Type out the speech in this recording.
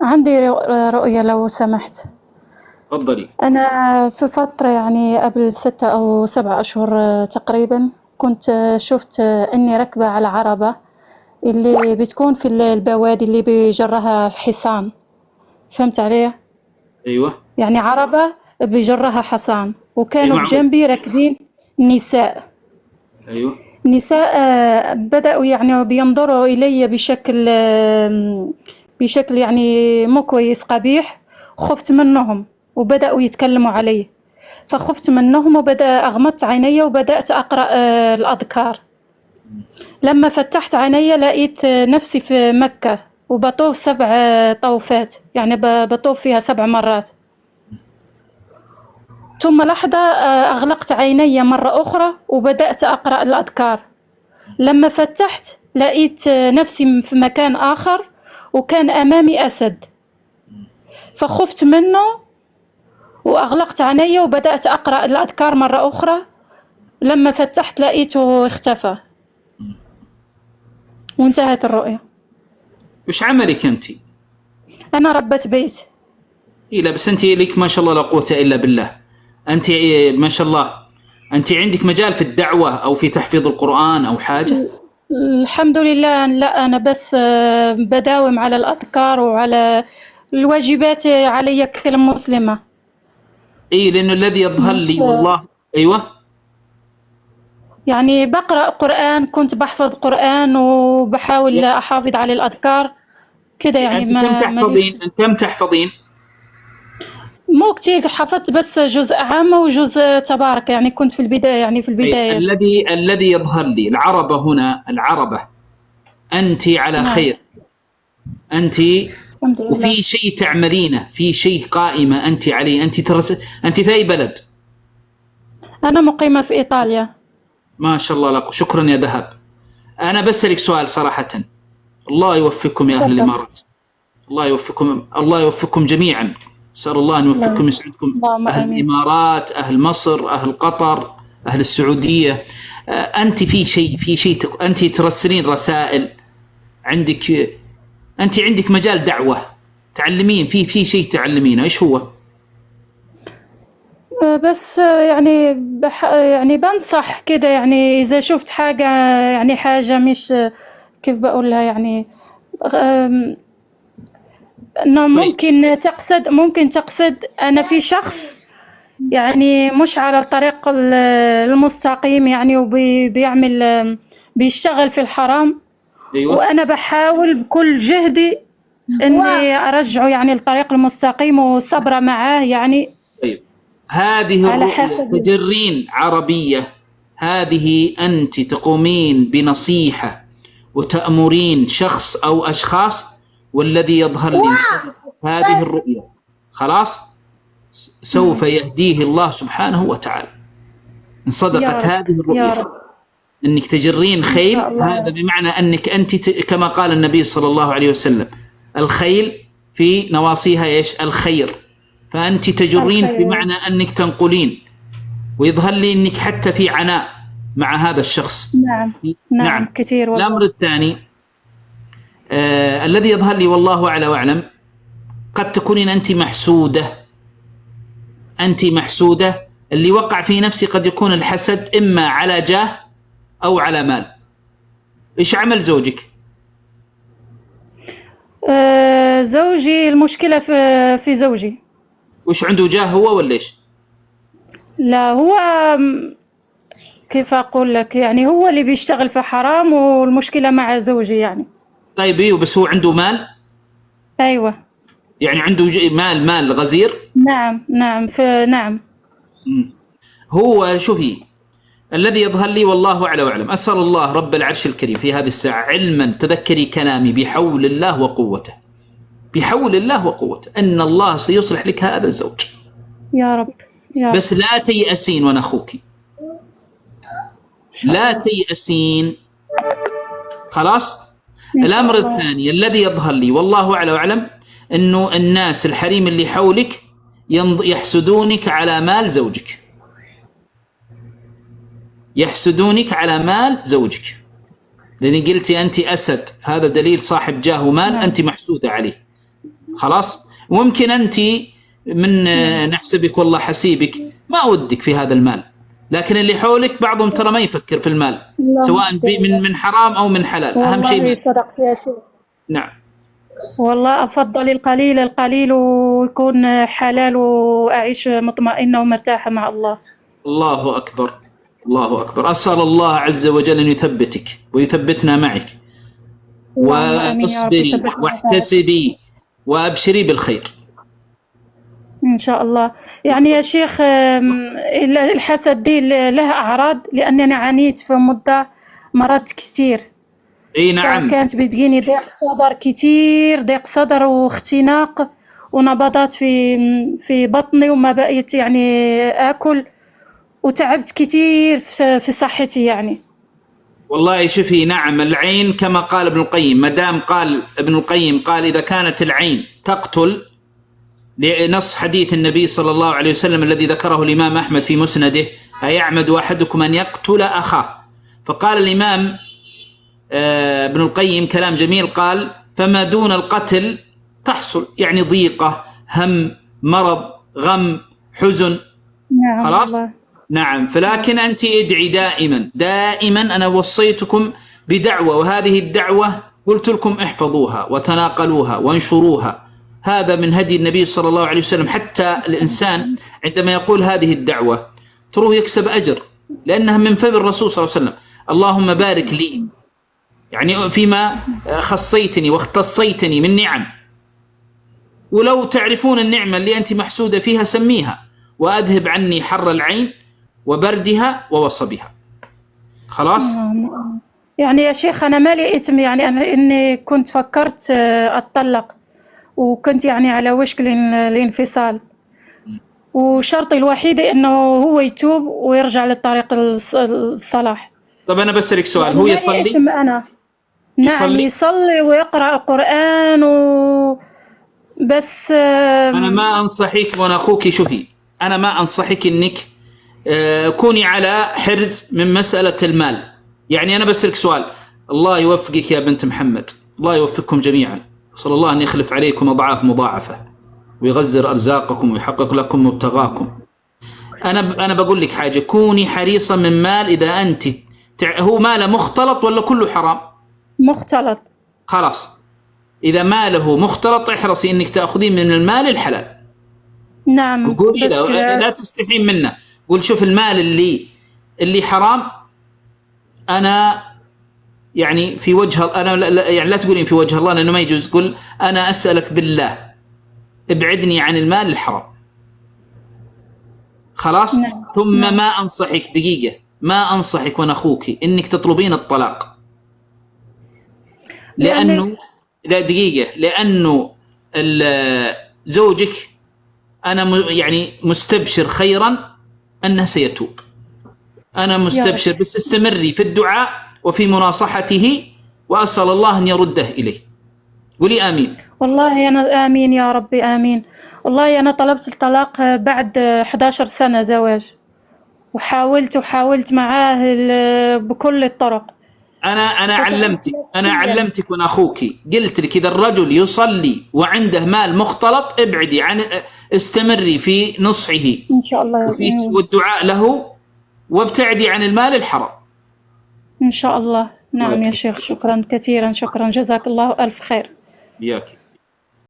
عندي رؤية لو سمحت. تفضلي. أنا في فترة يعني قبل 6 أو 7 أشهر تقريبا كنت شفت إني راكبة على عربة اللي بتكون في البوادي اللي بيجرها الحصان. فهمت علي؟ ايوه. يعني عربة بيجرها حصان، اي وكانوا معروف. بجنبي راكبين نساء. ايوه. نساء بدأوا يعني بينظروا إلي بشكل يعني مو كويس، قبيح. خفت منهم وبدأوا يتكلموا علي، فخفت منهم وبدأ أغمضت عيني وبدأت أقرأ الأذكار. لما فتحت عيني لقيت نفسي في مكة وبطوف 7 طوفات، يعني بطوف فيها 7 مرات. ثم لحظة أغلقت عيني مرة أخرى وبدأت أقرأ الأذكار. لما فتحت لقيت نفسي في مكان آخر وكان أمامي أسد، فخفت منه وأغلقت عيني وبدأت أقرأ الأذكار مرة أخرى. لما فتحت لقيته اختفى وانتهت الرؤية. وش عملك انت؟ أنا ربة بيت. إيه لا بس انت لك ما شاء الله لا قوة الا بالله. انت ما شاء الله انت عندك مجال في الدعوة او في تحفيظ القرآن او حاجة؟ الحمد لله. لا أنا بس بداوم على الأذكار وعلى الواجبات علي كمسلمة. اي لانه الذي يظهر مش لي والله. ايوه. يعني بقرأ قرآن، كنت بحفظ قرآن وبحاول أحافظ على الأذكار كده، يعني انت كم ما ماليش. تحفظين؟ كم تحفظين؟ مو كتير، حفظت بس جزء عام وجزء تبارك، يعني كنت في البداية، يعني في أي البداية. الذي يظهر لي العربة هنا، العربة أنت على نعم. خير. أنت الحمد وفي لله. شيء تعملينه، في شيء قائمة أنت عليه. أنت أنت في أي بلد؟ أنا مقيمة في إيطاليا. ما شاء الله لك، شكرا يا ذهب. أنا بسألك سؤال صراحة، الله يوفقكم يا أهل تفضل. الإمارات. الله يوفقكم، الله يوفقكم جميعا. أسأل الله أن الله يوفقكم يسعدكم. اللهم أهل آمين. الإمارات، أهل مصر، أهل قطر، أهل السعودية. أنت في شيء أنت ترسلين رسائل. عندك، أنت عندك مجال دعوة تعلمين في شيء تعلمينه. إيش هو؟ بس يعني يعني بنصح كده، يعني إذا شفت حاجة، يعني حاجة مش كيف بقولها، يعني أم، إنه كويس. ممكن تقصد أنا في شخص يعني مش على الطريق المستقيم، يعني وبيعمل بيشتغل في الحرام، أيوة. وأنا بحاول بكل جهدي إني أرجعه يعني الطريق المستقيم وصبرة معاه، يعني طيب هذه على الرؤية حسب. تجرين عربية. هذه أنت تقومين بنصيحة وتأمرين شخص أو أشخاص، والذي يظهر لي هذه الرؤية خلاص سوف يهديه الله سبحانه وتعالى إن يا صدقت رب. هذه يا الرؤية. رب. أنك تجرين إن شاء خيل، هذا الله. بمعنى أنك أنت كما قال النبي صلى الله عليه وسلم: الخيل في نواصيها إيش؟ الخير. فأنت تجرين الخير. بمعنى أنك تنقلين. ويظهر لي أنك حتى في عناء مع هذا الشخص. نعم. نعم نعم. كثير الأمر والله. الثاني الذي يظهر لي والله أعلى وأعلم، قد تكونين أنت محسودة. أنت محسودة. اللي وقع في نفسي قد يكون الحسد إما على جاه أو على مال. إيش عمل زوجك؟ زوجي المشكلة في زوجي. وش عنده جاه هو ولا إيش؟ لا هو كيف أقول لك، يعني هو اللي بيشتغل في حرام والمشكلة مع زوجي يعني. طيب إيه، بس هو عنده مال؟ أيوة. يعني عنده مال غزير. نعم نعم نعم. هو شوفي، الذي يظهر لي والله أعلى وأعلم، أسأل الله رب العرش الكريم في هذه الساعة علما، تذكري كلامي بحول الله وقوته، بحول الله وقوته، أن الله سيصلح لك هذا الزوج. يا رب. يا رب. بس لا تيأسين وأنا أخوك، لا تيأسين. خلاص. الأمر الثاني الذي يظهر لي والله أعلى وأعلم، أنه الناس الحريم اللي حولك يحسدونك على مال زوجك، يحسدونك على مال زوجك، لأن قلتي أنت أسد، هذا دليل صاحب جاه ومال. نعم. أنت محسودة عليه. خلاص. ممكن أنت من نحسبك والله حسيبك ما ودك في هذا المال، لكن اللي حولك بعضهم ترى ما يفكر في المال سواء من حرام أو من حلال. أهم شيء والله صدقت يا شيخ. نعم والله أفضل القليل ويكون حلال وأعيش مطمئنة ومرتاحة مع الله. الله أكبر الله أكبر. أسأل الله عز وجل أن يثبتك ويثبتنا معك، واصبري واحتسبي وأبشري بالخير إن شاء الله. يعني يا شيخ الحسد دي له أعراض، لأنني عانيت في مدة مرضت كتير. اي نعم. كانت بتجيني ضيق صدر واختناق ونبضات في بطني، وما بقيت يعني آكل، وتعبت كتير في صحتي يعني. والله شوفي، نعم العين كما قال ابن القيم، ما دام قال ابن القيم قال إذا كانت العين تقتل، لنص حديث النبي صلى الله عليه وسلم الذي ذكره الإمام أحمد في مسنده: أيعمد أحدكم أن يقتل أخاه؟ فقال الإمام ابن القيم كلام جميل، قال: فما دون القتل تحصل، يعني ضيقة، هم، مرض، غم، حزن. نعم خلاص الله. نعم. فلكن أنت ادعي دائما. أنا وصيتكم بدعوة، وهذه الدعوة قلت لكم احفظوها وتناقلوها وانشروها. هذا من هدي النبي صلى الله عليه وسلم. حتى الإنسان عندما يقول هذه الدعوة تروه يكسب أجر، لأنها من فم الرسول صلى الله عليه وسلم: اللهم بارك لي، يعني فيما خصيتني واختصيتني من نعم، ولو تعرفون النعمة اللي أنت محسودة فيها سميها، وأذهب عني حر العين وبردها ووصبها. خلاص. يعني يا شيخ أنا ما لقيت، يعني أنا إني كنت فكرت أتطلق، وكنت يعني على وشك الانفصال، وشرطي الوحيد إنه هو يتوب ويرجع للطريق الصلاح. طب أنا بسألك سؤال، هو يصلي؟ أنا نعم يصلي ويقرأ القرآن بس أنا ما أنصحك، وأنا أخوك شوفي، أنا ما أنصحك إنك كوني على حرز من مسألة المال. يعني أنا بسألك سؤال، الله يوفقك يا بنت محمد، الله يوفقكم جميعا، صلى الله أن يخلف عليكم أضعاف مضاعفة ويغزر أرزاقكم ويحقق لكم مبتغاكم. أنا بقول لك حاجة، كوني حريصة من مال. إذا أنت هو ماله مختلط ولا كله حرام؟ مختلط. خلاص، إذا ماله مختلط احرصي إنك تأخذين من المال الحلال. نعم. وقولي لا تستحين منه، قول: شوف المال اللي حرام أنا يعني في وجه، أنا يعني لا تقولين في وجه الله لأنه ما يجوز، قل: أنا أسألك بالله ابعدني عن المال الحرام. خلاص. نعم. ثم نعم. ما أنصحك، دقيقة، ما أنصحك وأنا أخوك إنك تطلبين الطلاق، لأنه لا دقيقة، لأنه زوجك أنا يعني مستبشر خيرا أنه سيتوب. أنا مستبشر، بس استمري في الدعاء وفي مناصحته، وأسأل الله أن يرده إليه. قولي آمين. والله أنا آمين يا ربي آمين. والله أنا طلبت الطلاق بعد 11 سنة زواج، وحاولت معاه بكل الطرق. أنا علمتك وأنا أخوك، قلت لك إذا الرجل يصلي وعنده مال مختلط ابعدي عن، استمري في نصحه إن شاء الله والدعاء له، وابتعدي عن المال الحرام إن شاء الله. نعم يا شيخ، شكرا كثيرا، شكرا، جزاك الله ألف خير. إياك.